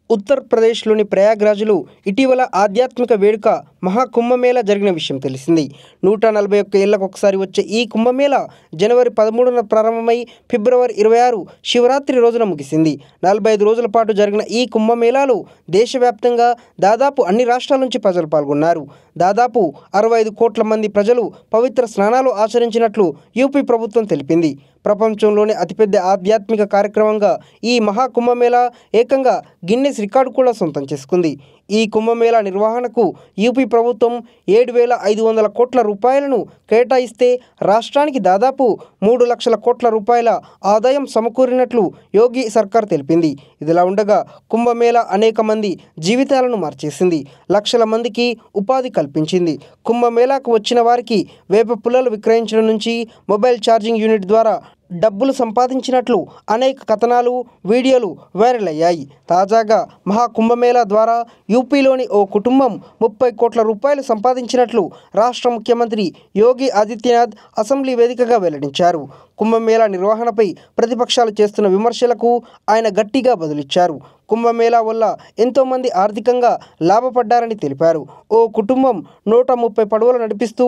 ఉత్తరప్రదేశ్లోని ప్రయాగ్రాజ్లో ఇటీవల ఆధ్యాత్మిక వేడుక మహాకుంభమేళా జరిగిన విషయం తెలిసింది. 141 ఏళ్లకు ఒకసారి వచ్చే ఈ కుంభమేళా జనవరి 13న ప్రారంభమై ఫిబ్రవరి 26 శివరాత్రి రోజున ముగిసింది. 45 రోజుల పాటు జరిగిన ఈ కుంభమేళాలో దేశవ్యాప్తంగా దాదాపు అన్ని రాష్ట్రాల నుంచి ప్రజలు పాల్గొన్నారు. దాదాపు 65 కోట్ల మంది ప్రజలు పవిత్ర స్నానాలు ఆచరించినట్లు యూపీ ప్రభుత్వం తెలిపింది. ప్రపంచంలోనే అతిపెద్ద ఆధ్యాత్మిక కార్యక్రమంగా ఈ మహాకుంభమేళా ఏకంగా గిన్నెస్ రికార్డు కూడా సొంతం చేసుకుంది. ఈ కుంభమేళా నిర్వహణకు యూపీ ప్రభుత్వం 7,500 కోట్ల రూపాయలను కేటాయిస్తే రాష్ట్రానికి దాదాపు 3 లక్షల కోట్ల రూపాయల ఆదాయం సమకూరినట్లు యోగి సర్కార్ తెలిపింది. ఇదిలా ఉండగా కుంభమేళా అనేక మంది జీవితాలను మార్చేసింది. లక్షల మందికి ఉపాధి కల్పించింది. కుంభమేళాకు వచ్చిన వారికి వేప పుల్లలు విక్రయించడం నుంచి మొబైల్ ఛార్జింగ్ యూనిట్ ద్వారా డబ్బులు సంపాదించినట్లు అనేక కథనాలు, వీడియోలు వైరల్ అయ్యాయి. తాజాగా మహాకుంభమేళా ద్వారా యూపీలోని ఓ కుటుంబం 30 కోట్ల రూపాయలు సంపాదించినట్లు రాష్ట్ర ముఖ్యమంత్రి యోగి ఆదిత్యనాథ్ అసెంబ్లీ వేదికగా వెల్లడించారు. కుంభమేళా నిర్వహణపై ప్రతిపక్షాలు చేస్తున్న విమర్శలకు ఆయన గట్టిగా బదులిచ్చారు. కుంభమేళా వల్ల ఎంతోమంది ఆర్థికంగా లాభపడ్డారని తెలిపారు. ఓ కుటుంబం 130 పడవలు నడిపిస్తూ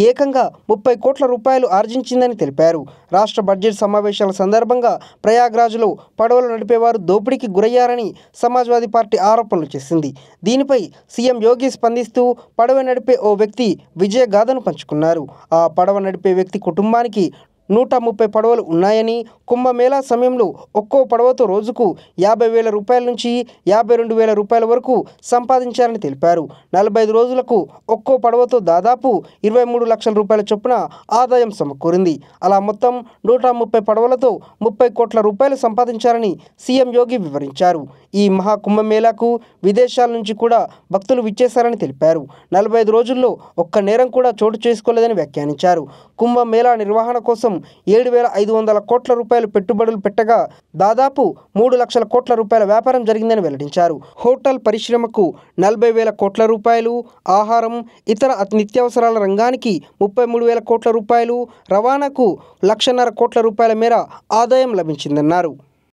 ఏకంగా 30 కోట్ల రూపాయలు ఆర్జించిందని తెలిపారు. రాష్ట్ర బడ్జెట్ సమావేశాల సందర్భంగా ప్రయాగ్రాజ్లో పడవలు నడిపేవారు దోపిడీకి గురయ్యారని సమాజ్వాదీ పార్టీ ఆరోపణలు చేసింది. దీనిపై సీఎం యోగి స్పందిస్తూ పడవ నడిపే ఓ వ్యక్తి విజయ గాథను పంచుకున్నారు. ఆ పడవ నడిపే వ్యక్తి కుటుంబానికి 130 పడవలు ఉన్నాయని, కుంభమేళా సమయంలో ఒక్కో పడవతో రోజుకు 50,000 రూపాయల నుంచి 52,000 రూపాయల వరకు సంపాదించారని తెలిపారు. 45 రోజులకు ఒక్కో పడవతో దాదాపు 23 లక్షల రూపాయల చొప్పున ఆదాయం సమకూరింది. అలా మొత్తం 130 పడవలతో 30 కోట్ల రూపాయలు సంపాదించారని సీఎం యోగి వివరించారు. ఈ మహాకుంభమేళాకు విదేశాల నుంచి కూడా భక్తులు విచ్చేశారని తెలిపారు. 45 రోజుల్లో ఒక్క నేరం కూడా చోటు చేసుకోలేదని వ్యాఖ్యానించారు. కుంభమేళా నిర్వహణ కోసం 7,500 కోట్ల రూపాయలు పెట్టుబడులు పెట్టగా దాదాపు 3 లక్షల కోట్ల రూపాయల వ్యాపారం జరిగిందని వెల్లడించారు. హోటల్ పరిశ్రమకు 40,000 కోట్ల రూపాయలు, ఆహారం, ఇతర నిత్యావసరాల రంగానికి 33,000 కోట్ల రూపాయలు, రవాణాకు 1,50,000 కోట్ల రూపాయల మేర ఆదాయం లభించిందన్నారు.